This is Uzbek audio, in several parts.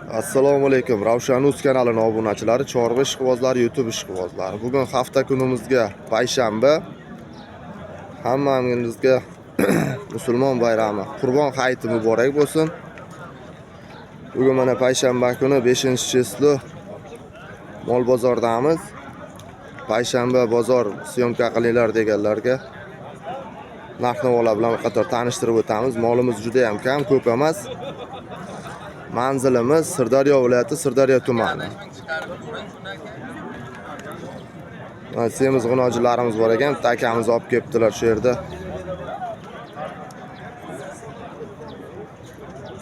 Assalomu alaykum. Ravshan.uz kanalining obunachilari, chorva ishqibozlari, YouTube ishqibozlari. Bugun hafta kunimizga payshanba. Hammamizga musulmon bayrami, Qurbon hayiti muborak bo'lsin. Bugun mana payshanba kuni 5-cheslu mol bozordamiz. Payshanba bozor syomka qilinglar deganlarga narx-navolar bilan qator tanishtirib o'tamiz. Molimiz juda ham kam, ko'p emas. Manzilimiz Sirdaryo viloyati, Sirdaryo tumani. Semiz g'inojilarimiz bor ekan, bitta akamiz olib kelibdilar shu yerda.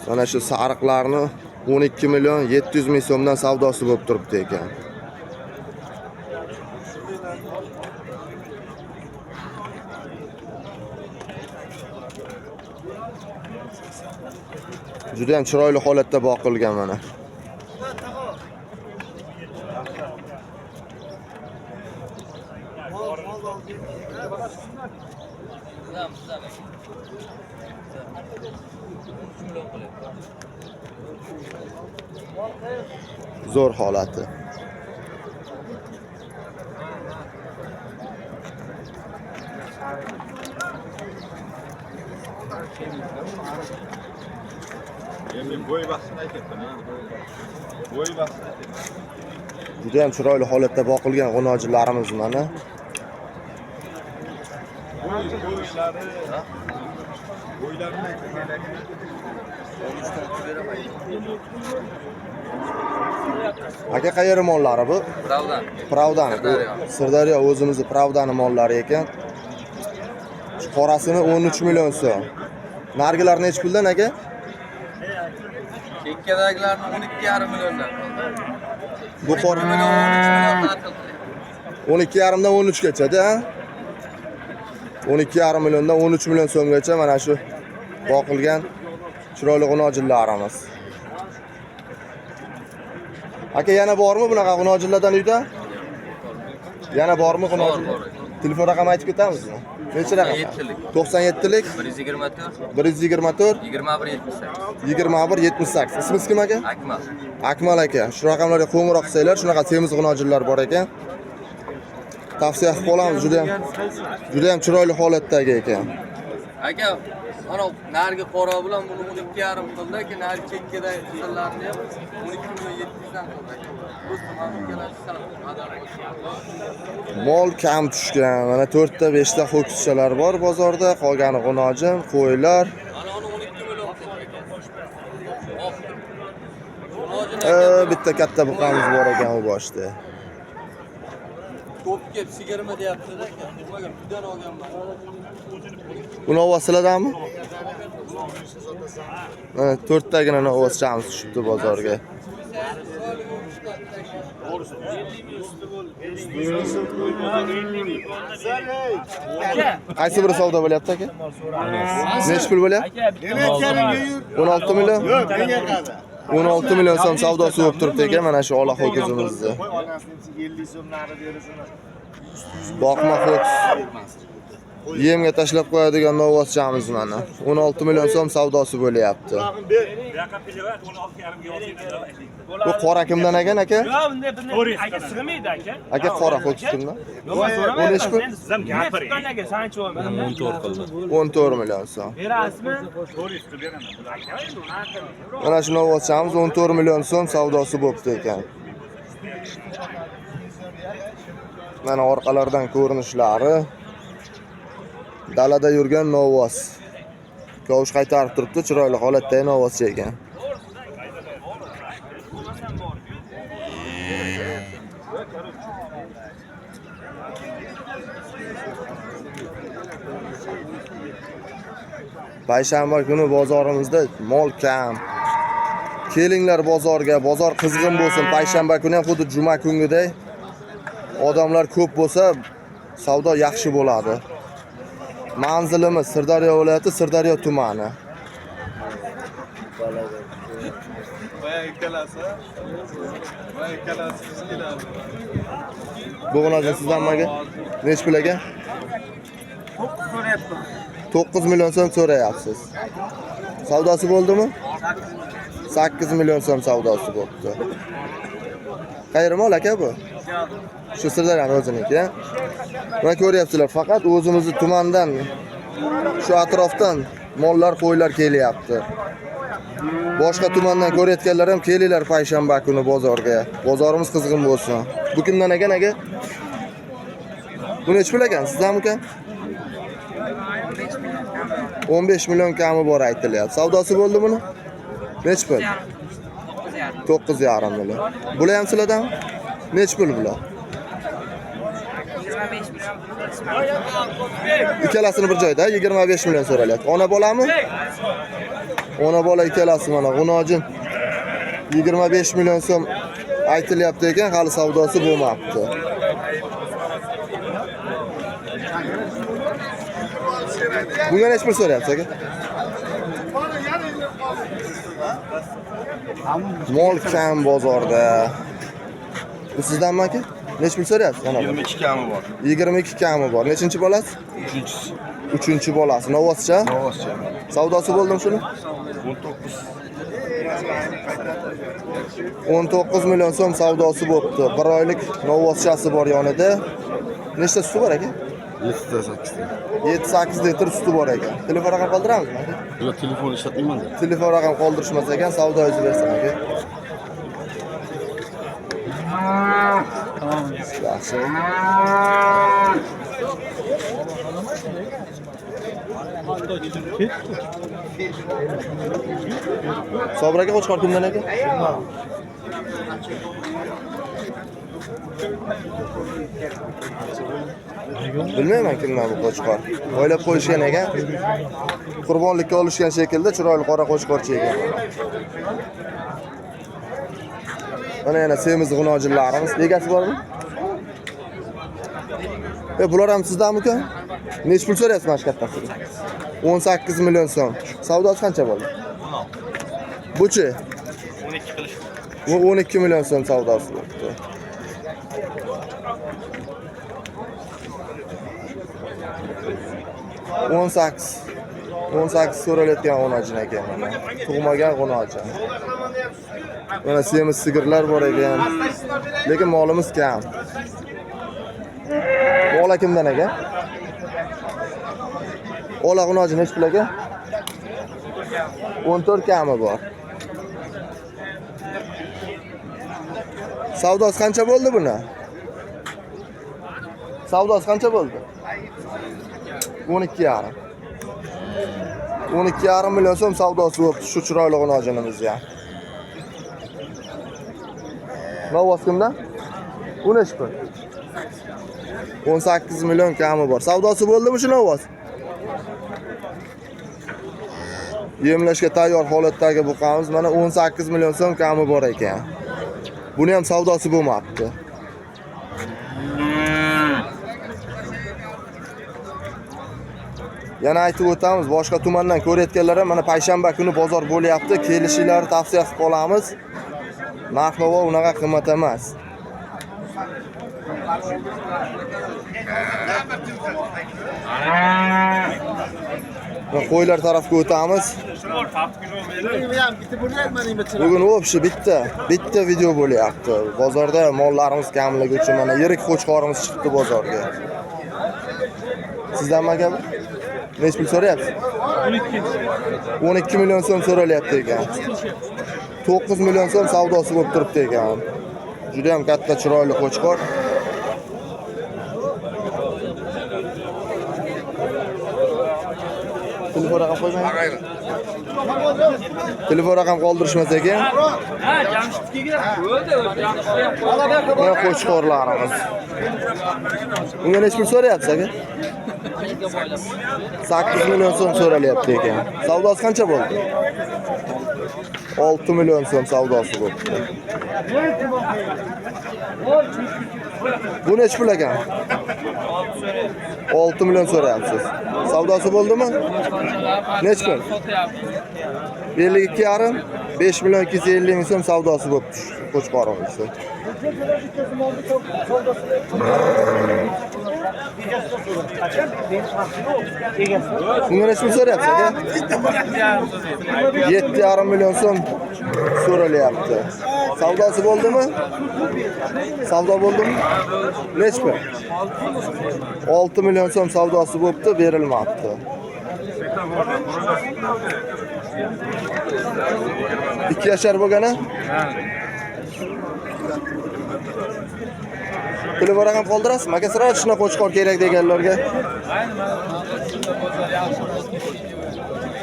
Mana shu sariqlarni 12 million 700 ming so'mdan savdosi bo'lib turibdi ekan. Juda ham chiroyli holatda boqilgan mana. Zo'r holati. Juda ham chiroyli holatda boqilgan g'inojilarimiz mana. Aka qayeri mollari bu? Pravdan. Sirdaryo o'zimizning Pravdani mollari ekan. Qorasini 13 million so'm. Nargilar nech puldan aka? Chekkadagilarni 12,5 milliondan. Bu qora 12,5 dan 13 gacha-da. 12,5 milliondan 13 million so'mgacha mana shu boqilgan chiroyli g'inojillarimiz. Aka yana bormi bunaqa g'inojillardan uyda? Yana bormi g'inojil? Telefon raqamini aytib ketamizmi? Necha raqam? 97lik 124 124 2178. Ismingiz kim aka? Akmal. Akmal aka. Shu raqamlarga qo'ng'iroq qilsanglar, shunaqa semiz g'inojillar bor ekan. Tavsiya qilib qolamiz, juda ham chiroyli holatdagi ekan. Aka, mana nargi qora bilan buni 12,5 qildi, keyin nargi chekkadagi qizillarni ham 12 million 700 dan qildi. Mol kam tushgan. Mana 4 ta 5 ta ho'kizchalar bor bozorda, qolgani g'inojim, qo'ylar. Mana uni 12 million. Bitta katta buqamiz bor ekan u boshda. Ko'p kelib 20 deyapti-da aka. Nimaga budan olganman? Buni ovasiladanmi? Mana 4 tagina ovaschamiz tushibdi bozorga. Qaysi biri savdo bo'lyapti aka? Nech pul bo'lyapti? 16 million. 16 million so'm savdosi bo'lib turibdi ekan mana shu ola ho'kizimizni. Boqma ho'kiz. Yemga tashlab qo'yadigan novvoschamiz mana. 16 million so'm savdosi bo'lyapti. Bu qora kimdan ekan aka? Yo'q, bunday aka sig'maydi aka. Aka qora ho'kiz kimdan? Yo'q, nech pul? aka, sanchi 14 million so'm. berasizmi? Mana shu novvoschamiz 14 million so'm savdosi bo'pti ekan. Mana orqalardan ko'rinishlari. Dalada yurgan novvos. Kavush qaytarib turibdi, chiroyli holatdagi novvos ekan. Payshanba kuni bozorimizda mol kam. Kelinglar bozorga, bozor qizg'in bo'lsin. Payshanba kuni ham xuddi juma kungidek odamlar ko'p bo'lsa, savdo yaxshi bo'ladi. Manzilimiz Sirdaryo viloyati, Sirdaryo tumani. Bu g'inojin sizdanmi aka? Nech pul aka? 9 million so'm so'rayapsiz. Savdosi bo'ldimi? 8 milyon so'm savdosi bo'pti. Qayerda mol aka bu? Shu Sirdaryoning o'ziniki. Mana ko'ryapsizlar, faqat o'zimizni tumandan, shu atrofdan mollar, qo'ylar kelyapti. Boshqa tumandan ko'rayotganlar ham kelinglar payshanba kuni bozorga. Bozorimiz qizg'in bo'lsin. Bu kimdan ekan aka? Bu nech pul ekan? Sizdan ekan? 15 milyon kami bor aytilyapti. Savdosi bo'ldi buni? Nech pul? 9,5 million. Bular ham sizlardan? Nech pul bular? 25 milyon. Ikkalasini bir joyda 25 million so'ralyapti. Ona bolami? Ona bola ikkalasi mana G'unojin 25 million so'm aytilyapti ekan, hali savdosi bo'lmabdi. Bunga nech pul so'rayapsiz aka? Mol kam bozorda. Bu sizdanmi aka? Nech pul so'rayapsiz? Mana 22 kami bor. 22 kami bor. Nechinchi bolasi? 3-chi. 3-chi bolasi. Novoscha? Novoscha. Savdosi bo'ldimi shuni? 19 million so'm savdosi bo'pti. 1 oylik novoschasi bor yonida. Nechta suti bor aka? 7-8 litr suti bor ekan. Telefon raqam qoldiramizmi aka? Yo'q, telefon ishlatmayman-da. Telefon raqam qoldirishmas ekan, savdoyingizni bersin aka. Yaxshi. Sobir aka qo'chqor kimdan aka? Bilmayman kimdan bu qo'chqor. O'ylab qo'yishgan ekan. Qurbonlikka olishgan shekilda chiroyli qora qo'chqorchi ekan. Mana yana semiz g'unojillarimiz. Egasi bormi? Bular ham sizdanmi uka? Nech pul so'rayapsiz mana shu kattasiga? 18 million so'm. Savdosi qancha bo'ldi? Buchi? 12 qilish. 12 million so'm savdosi bo'ldi. o'n sakkiz so'ralayotgan g'unojin ekan mana. Tug'magan g'unojin. Mana semiz sigirlar bor ekan. Lekin molimiz kam. Ola kimdan ekan? Ola g'unojin nech pul ekan? 14 kami bor. Savdosi qancha bo'ldi buni? Savdosi qancha bo'ldi? 12,5. 12,5 million so'm savdosi bo'libdi shu chiroyli g'unojinimizga. Novos kimdan? Bu nech pul? 18 million kami bor. Savdosi bo'ldimi shu novos? Yemlashga tayyor holatdagi buqamiz mana 18 million so'm kami bor ekan. Buni ham savdosi bo'lmabdi. Yana aytib o'tamiz, boshqa tumandan ko'rayotganlar ham mana payshanba kuni bozor bo'lyapti. Kelishinglarni tavsiya qilib qolamiz. Narx-navo unaqa qimmat emas. Qo'ylar tarafga o'tamiz. Bugun o'pshi bitta video bo'lyapti. Bozorda mollarimiz kamligi uchun mana yirik qo'chqorimiz chiqdi bozorga. Sizdanmi aka bu? Nech pul so'rayapsiz? 12 million so'm so'ralyapti ekan. 9 million so'm savdosi bo'lib turibdi ekan. Juda ham katta chiroyli qo'chqor. Telefon raqam qo'ymang. Telefon raqam qoldirishmas ekan. Ha, Jamshidga o'ldi. Mana qo'chqorlarimiz. Unga nech pul so'rayapsiz aka? 8 million so'm so'ralyapti ekan. Savdosi qancha bo'ldi? 6 million so'm savdosi bo'ldi. Bu nech pul ekan? 6 million so'rayapsiz. Savdosi bo'ldimi? Nech pul? 52,5, 5 million 250 ming so'm savdosi bo'libdi qo'chqorimiz. Bunga nech pul so'rayapsiz aka? 7,5 million so'm so'ralyapti. Savdosi bo'ldimi? Savdo bo'ldimi? Nechta? 6 million so'm savdosi bo'pti, berilmabdi. Ikki yashar bo'lgani? Telefon raqam qoldirasizmi? Aka, sira shuna qo'chqor kerak deganlarga.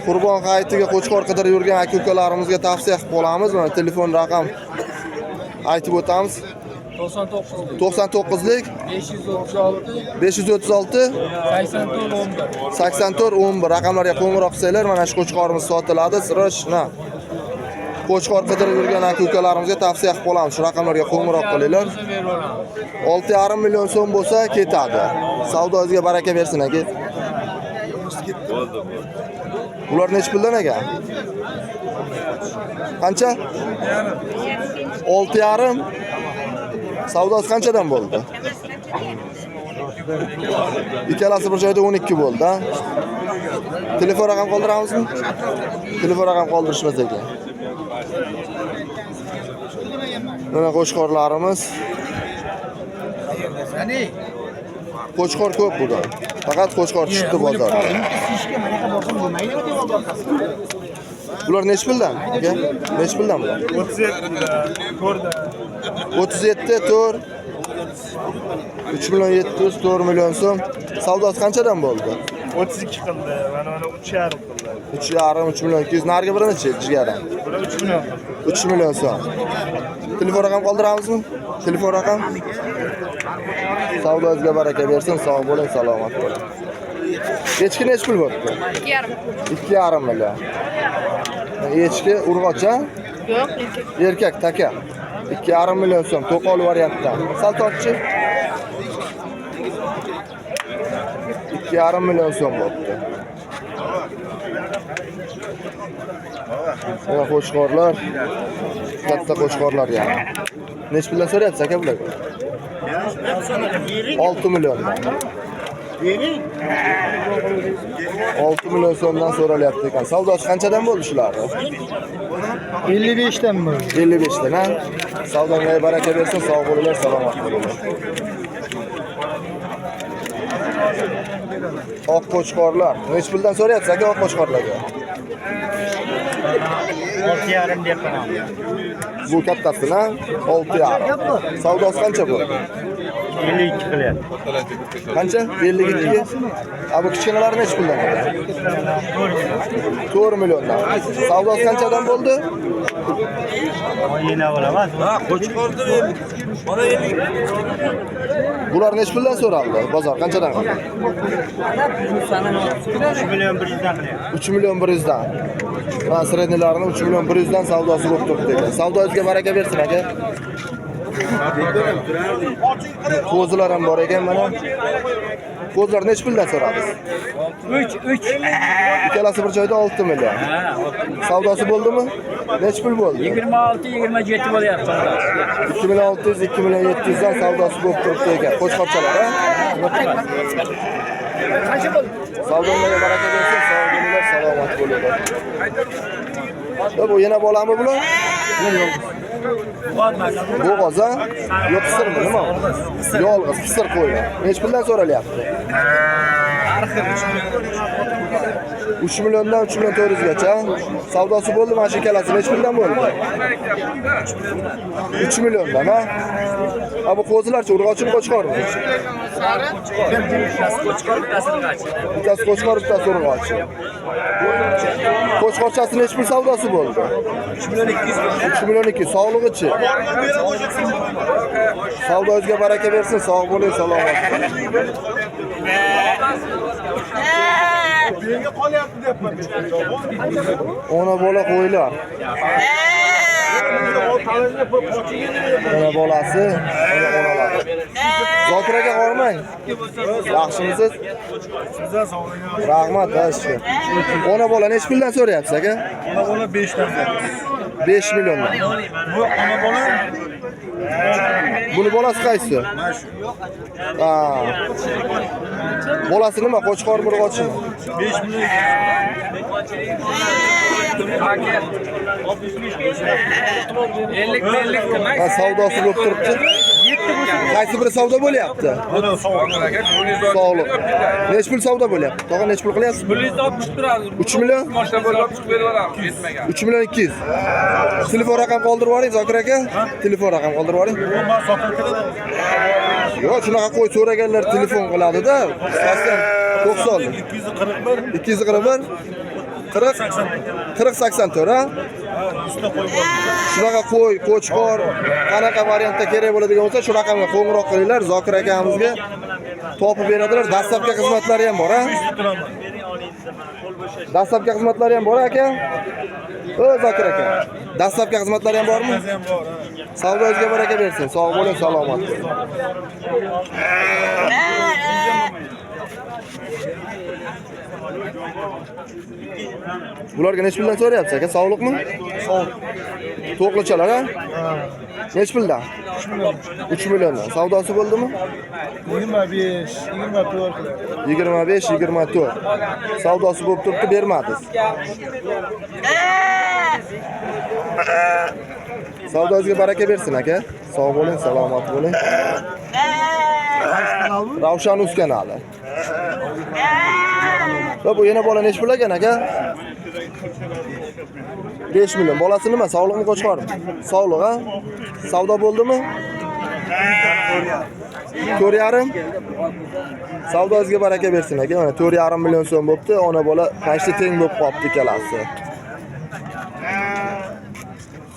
Qurbon hayitiga qo'chqor qidirib yurgan aka-ukalarimizga tavsiya qilib qolamiz. Mana telefon raqam aytib o'tamiz. 99lik 536 84 11 raqamlarga qo'ng'iroq qilsanglar, mana shu qo'chqorimiz sotiladi. Sira shuna qo'chqor qidirib yurgan aka-ukalarimizga tavsiya qilib qolamiz. Shu raqamlarga qo'ng'iroq qilinglar. 6,5 million so'm bo'lsa ketadi. Savdozga baraka bersin aka. Ular nech puldan ekan? Qancha? 6,5. Savdosi qanchadan bo'ldi? Ikkalasi bir joyda 12 bo'ldi, ha? Telefon raqam qoldiramizmi? Telefon raqam qoldirishmas ekan. Mana qo'chqorlarimiz. Qo'chqor ko'p burada. Faqat qo'chqor chiqdi bozorga. Bular nech puldan? Aka, nech puldan bular? 37 4 3 million 700 4 million so'm. Savdosi qanchadan bo'ldi? 32 qildi. Mana 3,5 qildi. 3,5 3 million 200. Nariga bir necha jigaram? 3 million. 3 million so'm. Telefon raqam qoldiramizmi? Telefon raqam? Savdozga baraka bersin, sog' bo'ling, salomat bo'ling. Echki nech pul bo'pti? 2,5 million. Echki urg'ocha? Yo'q, Erkak, taka. 2,5 million so'm, to'qol variantdan. Sal tortchi. 2,5 million so'm bo'pti. Mana qo'chqorlar, katta qo'chqorlar yani. Nech puldan so'rayapsiz aka bularga? 6 million. 6 million so'mdan so'ralyapti ekan. Savdosi qanchadan bo'ldi shular? 55 dan bo'ldi. 55 dan, ha? Savdoga baraka bersin, sog' bo'linglar, salomat bo'linglar. Oq qo'chqorlar. Nech puldan so'rayapsiz aka oq qo'chqorlarga? 6,5 deyapman. Bu kattasini, 6,5. Savdosi qancha bo'ldi? 52 qilyapti. Qancha? 52. Bu kichkinalar nech puldan? 4 milliondan. Savdosi qanchadan bo'ldi? Yana bo'laman. Bular nech puldan so'raldi? Bozor qanchadan qildi? 3 million 100 dan qilyapti. 3 million 100 dan. Mana srednilarini 3 million 100 dan savdosi bo'lib turibdi ekan. Savdozga baraka bersin aka. Qo'zilar ham bor ekan mana. Qo'zilar nech puldan so'radingiz? 3. Ikkalasi bir joyda 6 million. Savdosi bo'ldimi? Nech pul bo'ldi? 26-27 bo'lyapti. 2 million 600 2 million 700 dan savdosi bo'lib turibdi ekan. Qo'chqorchalar, ha? Savdolarga baraka bersin, sog' bo'linglar, salomat bo'linglar. Bu yana bolami bular? Bu g'oza? Yo'q, qisirmi, nima? Yolg'iz, qisir qo'ydi. Nech puldan so'ralyapti? 3 milliondan 3 million 400 gacha. Savdosi bo'ldi, mana shu ikkalasi nech puldan bo'ldi? 3 milliondan, ha? Bu qo'zilarchi, urg'ochimi, qo'chqormi? Bittasi qo'chqor, bittasi urg'ochi. Qo'chqorchasi nech pul savdosi bo'ldi? 3 million 200. Sog'lig'ichi? Savdozga baraka bersin, sog' bo'ling, salomat bo'ling. Ona bola qo'ylar. Mana bolasi, mana onalar. Zokir aka qormang. Yaxshimisiz? Sizdan sog'lig'ingiz. Rahmat, tashki. Ona bola nech puldan so'rayapsiz aka? Ona bola 5 dan. 5 milliondan. Bu ona bola Buni bolasi qaysi? Ha. Bolasi nima? Qo'chqor, murg'ochimi? 5 million. Ha, savdosi bo'lib turibdi. Qaysi biri savdo bo'lyapti? Sog'liq. Nech pul savdo bo'lyapti? Tog'a nech pul qilyapsiz? 3 million? 3 million 200. Telefon raqam qoldirib yuboring, Zokir aka. Telefon raqam qoldirib yuboring. Yo'q, shunaqa qo'y so'raganlar telefon qiladi-da. Qisqasidan 90. 241 40 84 ha? Shunaqa qo'y, qo'chqor, qanaqa variantda kerak bo'ladigan bo'lsa, shu raqamga qo'ng'iroq qilinglar. Zokir akamizga topib beradilar. Dastlabki xizmatlari ham bor, ha? Dastlabki xizmatlari ham bor aka? O, Zokir aka. Dastlabki xizmatlari ham bormi? Savdongizga baraka bersin. Sog' bo'ling, salomat bo'ling. Bularga nech puldan so'rayapsiz aka? Sog'liqmi? Sog'liq. To'qlichalar, ha? Nech puldan? 3 milliondan. Savdosi bo'ldimi? 25, 24. 25, 24. Savdosi bo'lib turibdi, bermadingiz. Savdongizga baraka bersin aka. Sog' bo'ling, salomat bo'ling. Ravshan Uz kanali. Va bu yana bola nech pul ekan aka? 5 million. Bolasi nima? Sog'liqmi, qo'chqormi? Sog'liq, ha? Savdo bo'ldimi? 4,5. Savdongizga baraka bersin aka. Mana 4,5 million so'm bo'pti. Ona bola qancha teng bo'lib qolibdi ikkalasi.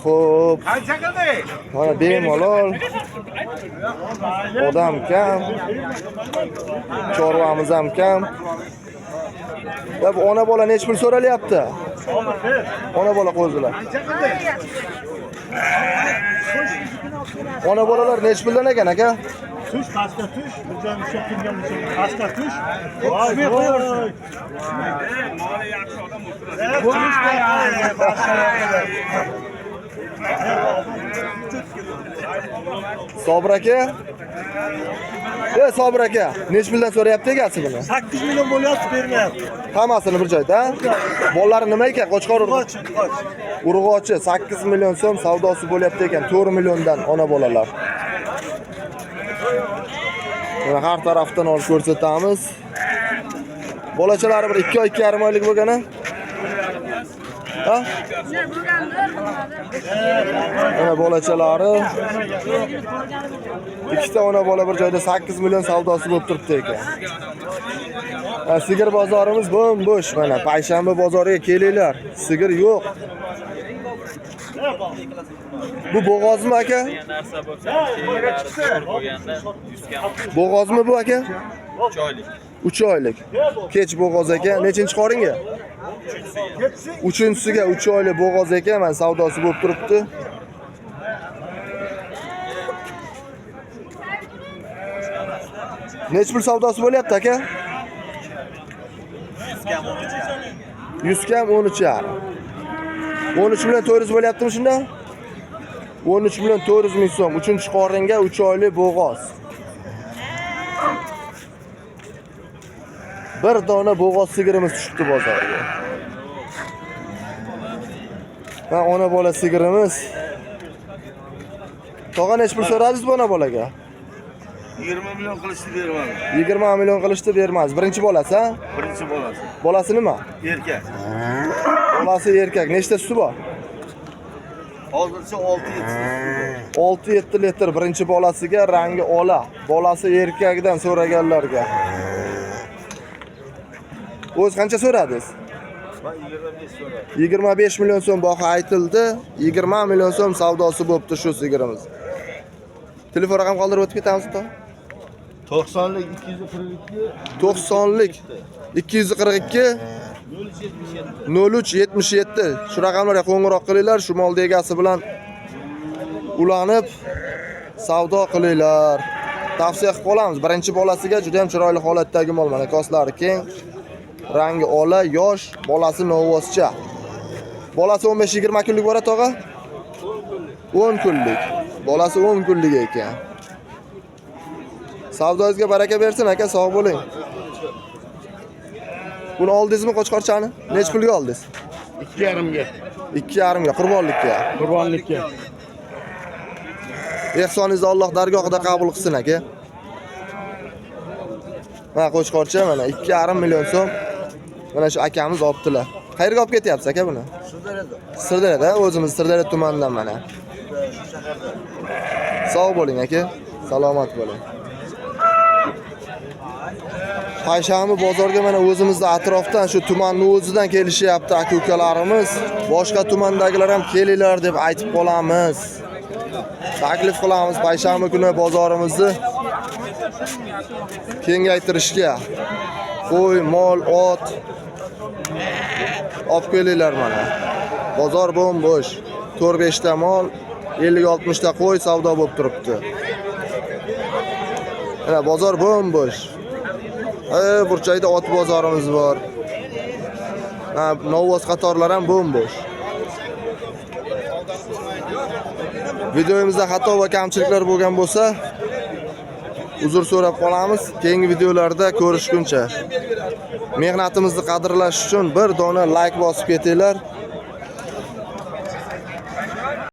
Xo'p. Mana bemalol. Odam kam. Chorvamiz ham kam. Ya bu ona bola nech pul so'ralyapti? Ona bola qo'zilar. Ona bolalar nech puldan ekan aka? Tush, pastga tush. Bir joyga tushib turgan bo'lsa, pastga tush. Voy, voy. Sobir aka? Sobir aka, nech puldan so'rayapti egasi buni? 8 million bo'lyapti, bermayapti. Hammasini bir joyda, ha? Bolalari nima ekan? Qo'chqor urg'ochi 8 million so'm savdosi bo'lyapti ekan. 4 milliondan ona bolalar. Mana har tarafdan olib ko'rsatamiz. Bolachalari bir 2 oy, 2,5 oylik bo'lgan-a? Ha? Mana bolachalari. Ikkita ona bola bir joyda 8 million savdosi bo'lib turibdi ekan. Sigir bozorimiz bo'm-bo'sh. Mana payshanba bozoriga kelinglar. Sigir yo'q. Bu bo'g'ozmi aka? Bo'g'ozmi bu aka? 3 oylik. 3 oylik. Kech bo'g'oz ekan. Nechinchi qoringa? 3-siga 3 oylik bo'g'oz ekan. Mana savdosi bo'lib turibdi. Nech pul savdosi bo'lyapti aka? 100 kam 13,5. 13 million 400 bo'lyaptimi shunda? 13 million 400 ming so'm. 3-qoringa 3 oylik bo'g'oz. Bir dona bo'g'oz sigirimiz tushibdi bozorga. Va ona bola sigirimiz. Tog'a nech pul so'radingiz bu ona bolaga? 20 million qilishni bermadi. 20 million qilishni bermaz. Birinchi bolasi, ha? Birinchi bolasi. Bolasi nima? Erkak. Bolasi erkak. Nechta suti bor? Hozircha 6-7. 6-7 litr birinchi bolasiga, rangi ola. Bolasi erkakdan so'raganlarga. O'z qancha so'radingiz? Ben 25 so'radim. 25 million so'm baho aytildi. 20 million so'm savdosi bo'libdi shu sigirimiz. Telefon raqam qoldirib o'tib ketamiz to. 90lik 242 90lik 242 0377 shu raqamlarga qo'ng'iroq qilinglar. Shu molning egasi bilan ulanib savdo qilinglar. Tavsiya qilib qolamiz. Birinchi bolasiga juda ham chiroyli holatdagi mol. Mana koslari keng, rangi ola, yosh, bolasi novvoscha. Bolasi 15-20 kunlik bor tog'a? 10 kunlik. Bolasi 10 kunlik ekan. Savdongizga baraka bersin aka, sog' bo'ling. Buni oldingizmi qo'chqorchani? Nech pulga oldingiz? 2,5 ga. 2,5 ga qurbonlikka. Qurbonlikka. Ehsoningizni Alloh dargohida qabul qilsin aka. Mana Qo'chqorcha mana 2,5 million so'm. Mana shu akamiz olibdilar. Qayerga olib ketyapsiz aka buni? Sirdaryoda, o'zimiz Sirdaryo tumanidan mana. Sog' bo'ling aka. Salomat bo'ling. Payshanba bozorga mana o'zimizning atrofdan shu tumanning o'zidan kelishyapti aka-ukalarimiz. Boshqa tumandagilar ham kelinglar deb aytib qolamiz. Taklif qilamiz payshanba kuni bozorimizni kengaytirishga. Qo'y, mol, ot olib kelinglar mana. Bozor bo'm-bo'sh. 4-5 ta mol, 50-60 ta qo'y savdo bo'lib turibdi. Mana bozor bo'm-bo'sh. Burchakda ot bozorimiz bor. Novvoz qatorlar ham bo'm-bo'sh. Videomizda xato va kamchiliklar bo'lgan bo'lsa, uzr so'rab qolamiz. Keyingi videolarda ko'rishguncha. Mehnatimizni qadrlash uchun bir dona like bosib ketinglar.